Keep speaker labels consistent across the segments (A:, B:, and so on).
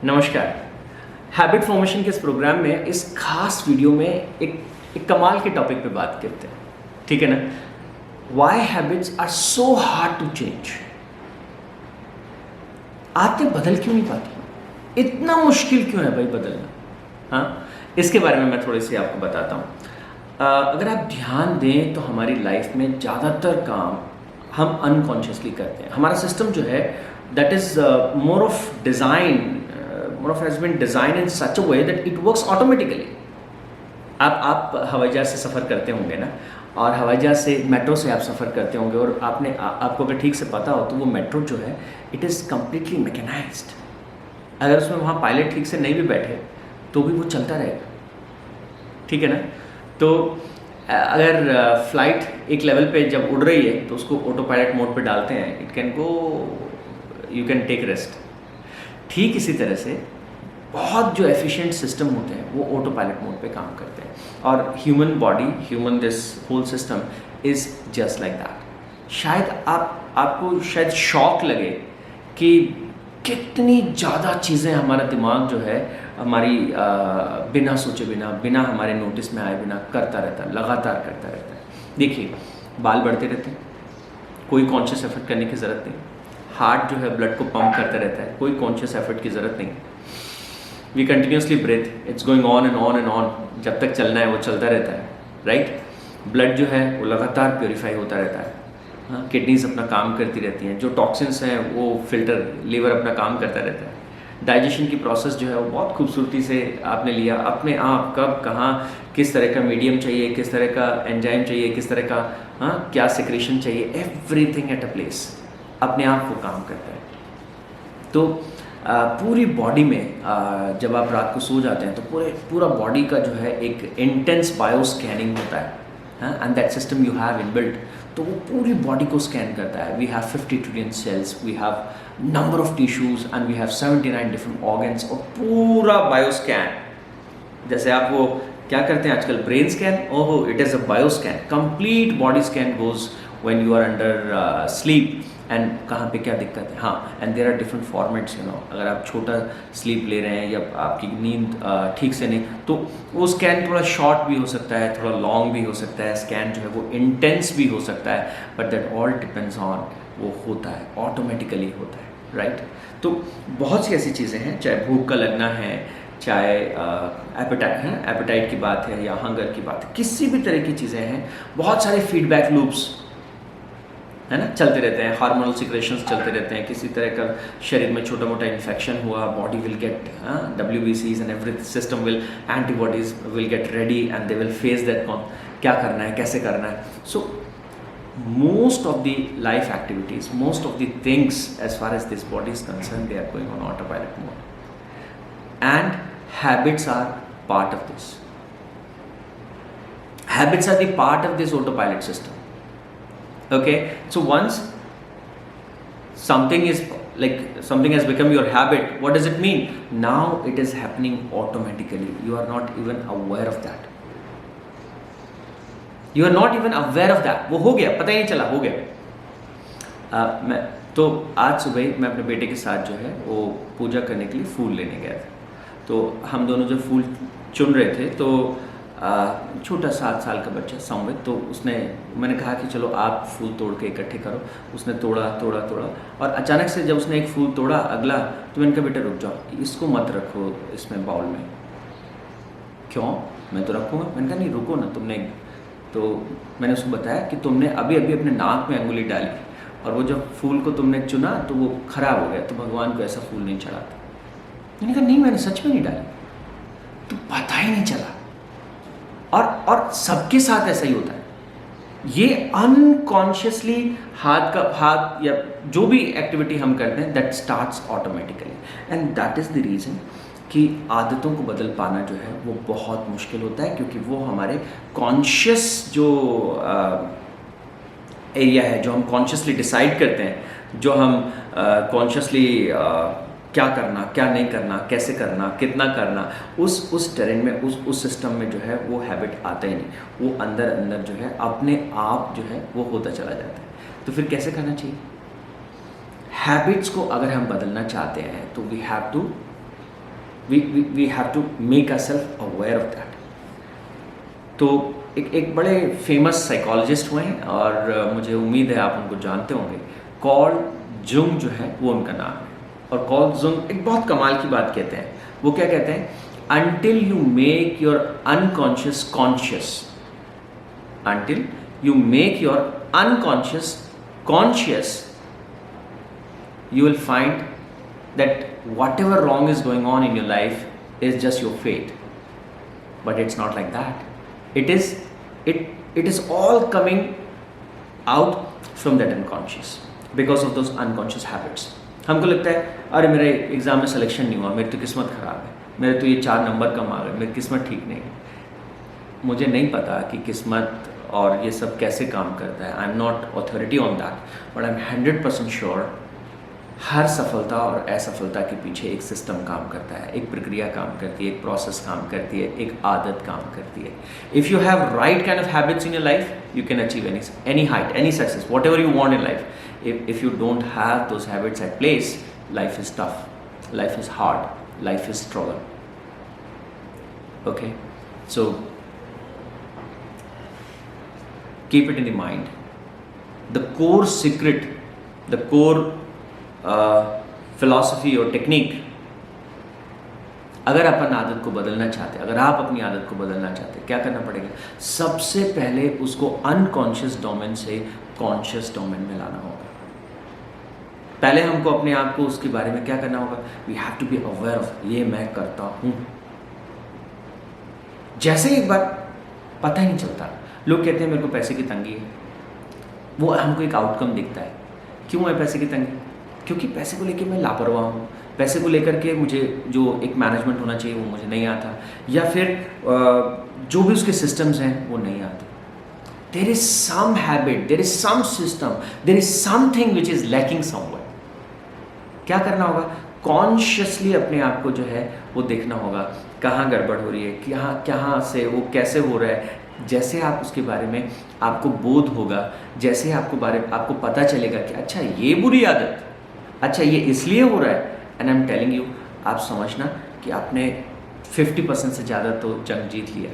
A: नमस्कार। Habit formation के इस प्रोग्राम में इस खास वीडियो में एक कमाल के टॉपिक पे बात करते हैं, ठीक है ना। Why habits are so hard to change. आदतें बदल क्यों नहीं पाती, इतना मुश्किल क्यों है भाई बदलना। हाँ, इसके बारे में मैं थोड़ी सी आपको बताता हूँ। अगर आप ध्यान दें तो हमारी लाइफ में ज़्यादातर काम हम अनकॉन्शियसली करते हैं। हमारा सिस्टम जो है that is more of design has been designed in such a way that it works automatically। आप हवाई जहाज से सफ़र करते होंगे ना, और हवाई जहाज से मेट्रो से आप सफ़र करते होंगे, और आपको अगर ठीक से पता हो तो वो मेट्रो जो है इट इज़ कम्प्लीटली मैकेनाइज्ड। अगर उसमें वहाँ पायलट ठीक से नहीं भी बैठे तो भी वो चलता रहेगा, ठीक है ना। तो अगर फ्लाइट एक लेवल पे जब उड़ रही है तो उसको ऑटो पायलट मोड पे डालते हैं, it can go, you can take rest. ठीक इसी तरह से बहुत जो एफिशिएंट सिस्टम होते हैं वो ऑटो पायलट मोड पे काम करते हैं, और human body, human this whole system is just like that. शायद आपको शायद शॉक लगे कि कितनी ज़्यादा चीज़ें हमारा दिमाग जो है हमारी बिना सोचे बिना हमारे नोटिस में आए बिना करता रहता है, लगातार करता रहता है। देखिए, बाल बढ़ते रहते हैं, कोई कॉन्शियस एफर्ट करने की ज़रूरत नहीं। हार्ट जो है ब्लड को पंप करता रहता है, कोई कॉन्शियस एफर्ट की ज़रूरत नहीं। We continuously breathe, it's going on and on and on, जब तक चलना है वो चलता रहता है, राइट। ब्लड जो है वो लगातार प्योरीफाई होता रहता है। हाँ, किडनीज अपना काम करती रहती हैं, जो टॉक्सिन्स हैं वो फिल्टर, लीवर अपना काम करता रहता है। डाइजेशन की प्रोसेस जो है वो बहुत खूबसूरती से आपने लिया अपने आप, कब कहाँ किस तरह का मीडियम चाहिए, किस तरह का एंजाइम चाहिए, किस तरह का क्या सिक्रेशन चाहिए, एवरीथिंग एट अ प्लेस, अपने आप वो काम करता है। तो पूरी बॉडी में जब आप रात को सो जाते हैं तो पूरा बॉडी का जो है एक इंटेंस बायो स्कैनिंग होता है, and that system you have inbuilt. तो वो पूरी बॉडी को स्कैन करता है। We have 50 trillion cells, we have number of tissues and we have 79 different organs, और पूरा बायो स्कैन। जैसे आप वो क्या करते हैं आजकल, ब्रेन स्कैन, ओहो, it is a bio scan. Complete body scan goes when you are under sleep, and कहाँ पे क्या दिक्कत है। हाँ, and there are different formats, you know. अगर आप छोटा स्लीप ले रहे हैं या आपकी नींद ठीक से नहीं, तो वो स्कैन थोड़ा शॉर्ट भी हो सकता है, थोड़ा लॉन्ग भी हो सकता है। स्कैन जो है वो इंटेंस भी हो सकता है, but that all depends on, वो होता है ऑटोमेटिकली होता है, राइट। तो बहुत सी ऐसी चीज़ें हैं, चाहे भूख का लगना है, चाहे एपेटाइट की बात है या हंगर की बात है, किसी भी तरह की चीज़ें हैं। बहुत सारे फीडबैक लूप्स है ना, चलते रहते हैं। हार्मोनल सिक्रेशंस चलते रहते हैं। किसी तरह का शरीर में छोटा मोटा इन्फेक्शन हुआ, body will get WBCs and every system will, antibodies will get ready and they will face that, क्या करना है, कैसे करना है। सो most of the life activities, most of the things as far as this body is concerned, they are going on autopilot mode, and habits are part of this. Habits are the part of this autopilot system. Okay, so once something has become your habit, what does it mean? Now it is happening automatically. You are not even aware of that. You are not even aware of that. वो हो गया, पता ही नहीं चला, हो गया। मैं तो आज सुबह मैं अपने बेटे के साथ जो है वो पूजा करने के लिए फूल लेने गया था। तो हम दोनों जो फूल चुन रहे थे, तो छोटा 7 साल का बच्चा संवित, तो मैंने कहा कि चलो आप फूल तोड़ के इकट्ठे करो। उसने तोड़ा, और अचानक से जब उसने एक फूल तोड़ा अगला, तो मैंने कहा बेटा रुक जाओ, इसको मत रखो इसमें बाउल में। क्यों? मैं तो रखूँगा। मैंने कहा नहीं रुको ना, तुमने, तो मैंने उसको बताया कि तुमने अभी अपने नाक में अंगुली डाली, और वो जब फूल को तुमने चुना तो वो खराब हो गया, तो भगवान को ऐसा फूल नहीं चढ़ाता। मैंने कहा नहीं, मैंने सच में नहीं डाली, तो पता ही नहीं चला। और सबके साथ ऐसा ही होता है। ये अनकॉन्शियसली हाथ या जो भी एक्टिविटी हम करते हैं, that starts automatically, and that is the reason कि आदतों को बदल पाना जो है वो बहुत मुश्किल होता है, क्योंकि वो हमारे कॉन्शियस जो एरिया है, जो हम कॉन्शियसली डिसाइड करते हैं, जो हम कॉन्शियसली क्या करना, क्या नहीं करना, कैसे करना, कितना करना, उस टेरेन में, उस सिस्टम में जो है वो हैबिट आता ही नहीं। वो अंदर जो है अपने आप जो है वो होता चला जाता है। तो फिर कैसे करना चाहिए? हैबिट्स को अगर हम बदलना चाहते हैं तो we have to we have to make ourself aware of that. तो एक बड़े फेमस साइकोलॉजिस्ट हुए हैं और मुझे उम्मीद है आप उनको जानते होंगे। कार्ल जुंग जो है वो उनका नाम है। और कार्ल जुंग एक बहुत कमाल की बात कहते हैं। वो क्या कहते हैं? until you make your unconscious conscious, until you make your unconscious conscious, you will find that whatever wrong is going on in your life is just your fate. But it's not like that. It is all coming out from that unconscious because of those unconscious habits. हमको लगता है अरे मेरा exam में selection नहीं हुआ, मेरी तो किस्मत ख़राब है, मेरे तो ये 4 नंबर कम आ गए, मेरी किस्मत ठीक नहीं है। मुझे नहीं पता कि किस्मत और ये सब कैसे काम करता है। I am not authority on that, but I am 100% sure हर सफलता और असफलता के पीछे एक सिस्टम काम करता है, एक प्रक्रिया काम करती है, एक प्रोसेस काम करती है, एक आदत काम करती है। If you have right kind of habits in your life, you can achieve any height, any success, what ever you want in life. If you don't have those habits at place, life is tough, life is hard, life is struggle. Okay, so keep it in the mind. The core secret, the core philosophy or technique, अगर अपन आदत को बदलना चाहते हैं, अगर आप अपनी आदत को बदलना चाहते हैं, क्या करना पड़ेगा? सबसे पहले उसको अनकॉन्शियस डोमेन से कॉन्शियस डोमेन में लाना होगा। पहले हमको अपने आप को उसके बारे में क्या करना होगा? We have to be aware of, ये मैं करता हूँ। जैसे एक बार पता ही नहीं चलता, लोग कहते हैं मेरे को पैसे की तंगी है, वो हमको एक आउटकम दिखता है। क्यों है पैसे की तंगी? क्योंकि पैसे को लेकर मैं लापरवाह हूँ, पैसे को लेकर के मुझे जो एक मैनेजमेंट होना चाहिए वो मुझे नहीं आता, या फिर जो भी उसके सिस्टम्स हैं वो नहीं आते। There is some habit, there is some system, there is something which is lacking somewhere. क्या करना होगा? कॉन्शियसली अपने आप को जो है वो देखना होगा, कहाँ गड़बड़ हो रही है, कहाँ से वो कैसे हो रहा है। जैसे आप उसके बारे में आपको बोध होगा, जैसे आपको पता चलेगा कि अच्छा ये बुरी आदत, अच्छा ये इसलिए हो रहा है, and I am telling you, आप समझना कि आपने 50% से ज़्यादा तो जंग जीत लिया।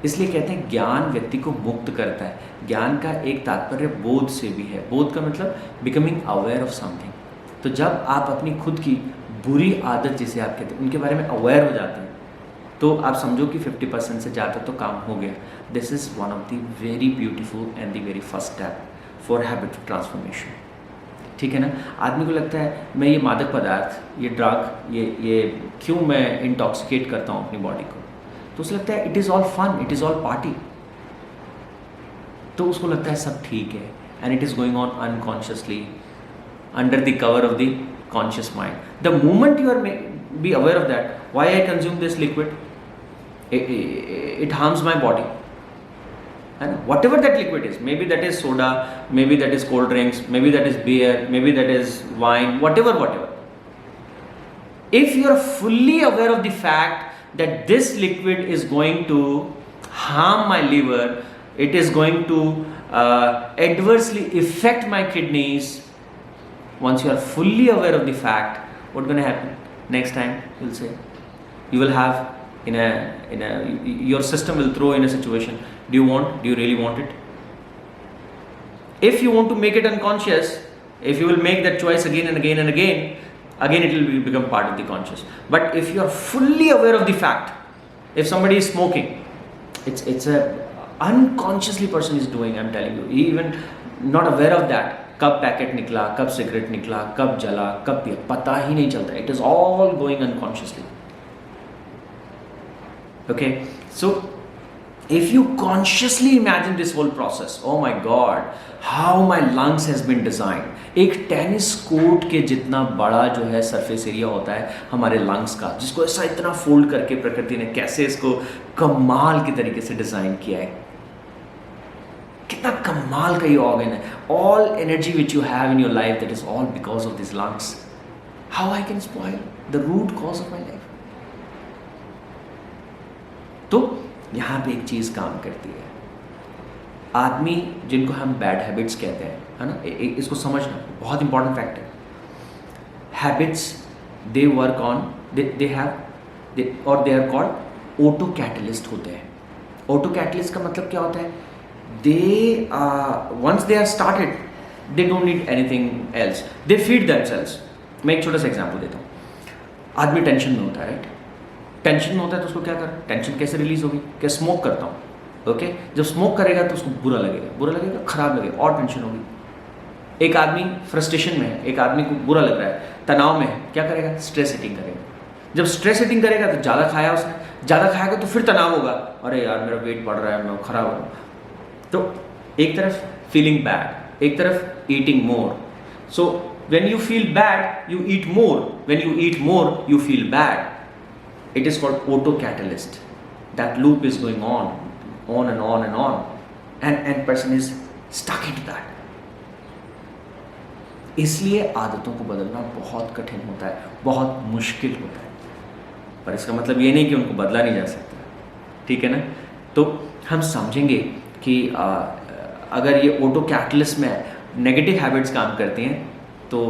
A: इसलिए कहते हैं ज्ञान व्यक्ति को मुक्त करता है। ज्ञान का एक तात्पर्य बोध से भी है। बोध का मतलब बिकमिंग अवेयर ऑफ समथिंग। तो जब आप अपनी खुद की बुरी आदत जिसे आप कहते हैं उनके बारे में अवेयर हो जाते हैं, तो आप समझो कि 50% से ज़्यादा तो काम हो गया। This is one of the very beautiful and the very first step for habit transformation. ठीक है ना? आदमी को लगता है मैं ये मादक पदार्थ, ये ड्रग, ये क्यों मैं इंटॉक्सिकेट करता हूँ अपनी बॉडी को, तो उसे लगता है it is all fun, it is all party. तो उसको लगता है सब ठीक है, and it is going on unconsciously under the cover of the conscious mind. The moment you are be aware of that, why I consume this liquid, it harms my body, and whatever that liquid is, maybe that is soda, maybe that is cold drinks, maybe that is beer, maybe that is wine, whatever, if you are fully aware of the fact that this liquid is going to harm my liver, it is going to adversely affect my kidneys, once you are fully aware of the fact, what's going to happen? Next time you'll say, you will have your system will throw in a situation, do you really want it? If you want to make it unconscious, if you will make that choice again and again and again it will become part of the conscious. But if you are fully aware of the fact, if somebody is smoking, it's a unconsciously person is doing, I'm telling you, even not aware of that, कब packet निकला, कब cigarette निकला, कब जला, कब पिया, पता ही नहीं चलता। It is all going unconsciously. Okay, so if you consciously imagine this whole process, oh my God, how my lungs has been designed. एक टेनिस कोर्ट के जितना बड़ा जो है सरफेस एरिया होता है हमारे लंग्स का, जिसको ऐसा इतना फोल्ड करके प्रकृति ने कैसे इसको कमाल के तरीके से डिजाइन किया है। कितना कमाल का ये ऑर्गन है। All energy which you have in your life, that is all because of this lungs. How I can spoil the root cause of my life. तो यहाँ पे एक चीज़ काम करती है। आदमी जिनको हम बैड हैबिट्स कहते हैं, है ना, इसको समझना बहुत इंपॉर्टेंट फैक्ट है। Habits they work on, they have और they are called auto catalyst होते हैं। ऑटो कैटलिस्ट का मतलब क्या होता है? They once they are started they don't need anything else, they feed themselves. मैं एक छोटा सा एग्जांपल देता हूँ। आदमी टेंशन में होता है, राइट? टेंशन में होता है तो उसको क्या कर, टेंशन कैसे रिलीज होगी? क्या स्मोक करता हूँ, ओके? जब स्मोक करेगा तो उसको बुरा लगेगा, खराब लगेगा और टेंशन होगी। एक आदमी फ्रस्ट्रेशन में है, एक आदमी को बुरा लग रहा है, तनाव में है, क्या करेगा? स्ट्रेस ईटिंग करेगा। जब स्ट्रेस ईटिंग करेगा तो ज़्यादा खाया उसने, ज़्यादा खाएगा तो फिर तनाव होगा, अरे यार मेरा वेट बढ़ रहा है, मैं खराब हो रहा हूँ। तो एक तरफ फीलिंग बैड, एक तरफ eating more. So when you feel bad, you eat more. When you eat more, you feel bad. It is called auto-catalyst. That loop is going on and on and on. And person is stuck into that. इसलिए आदतों को बदलना बहुत कठिन होता है, बहुत मुश्किल होता है। पर इसका मतलब ये नहीं कि उनको बदला नहीं जा सकता, ठीक है ना? तो हम समझेंगे कि अगर ये ऑटो कैटलिस्ट में नेगेटिव हैबिट्स काम करती हैं तो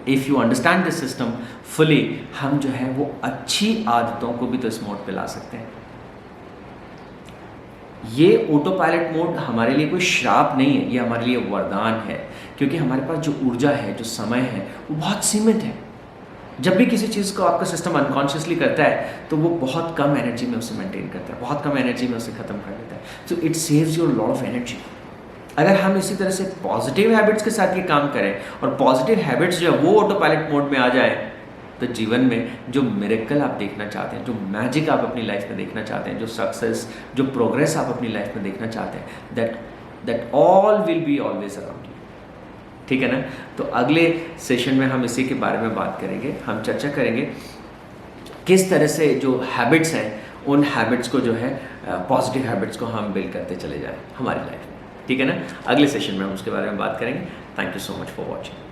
A: if you understand this system fully, हम जो है वो अच्छी आदतों को भी तो इस मोड पे ला सकते हैं। ये ऑटो पायलट मोड हमारे लिए कोई श्राप नहीं है, ये हमारे लिए वरदान है, क्योंकि हमारे पास जो ऊर्जा है, जो समय है, वो बहुत सीमित है। जब भी किसी चीज़ को आपका सिस्टम अनकॉन्शियसली करता है तो वो बहुत कम एनर्जी में उसे मेंटेन करता है, बहुत कम एनर्जी में उसे ख़त्म कर देता है। So it saves your lot of energy. अगर हम इसी तरह से पॉजिटिव हैबिट्स के साथ ये काम करें और पॉजिटिव हैबिट्स जो है वो ऑटो पायलट मोड में आ जाए, तो जीवन में जो मिरेकल आप देखना चाहते हैं, जो मैजिक आप अपनी लाइफ में देखना चाहते हैं, जो सक्सेस, जो प्रोग्रेस आप अपनी लाइफ में देखना चाहते हैं, that all will be always around you, ठीक है ना? तो अगले सेशन में हम इसी के बारे में बात करेंगे। हम चर्चा करेंगे किस तरह से जो हैबिट्स हैं, उन हैबिट्स को जो है पॉजिटिव हैबिट्स को हम बिल्ड करते चले जाएं हमारी लाइफ में, ठीक है ना? अगले सेशन में हम उसके बारे में बात करेंगे। Thank you so much for watching.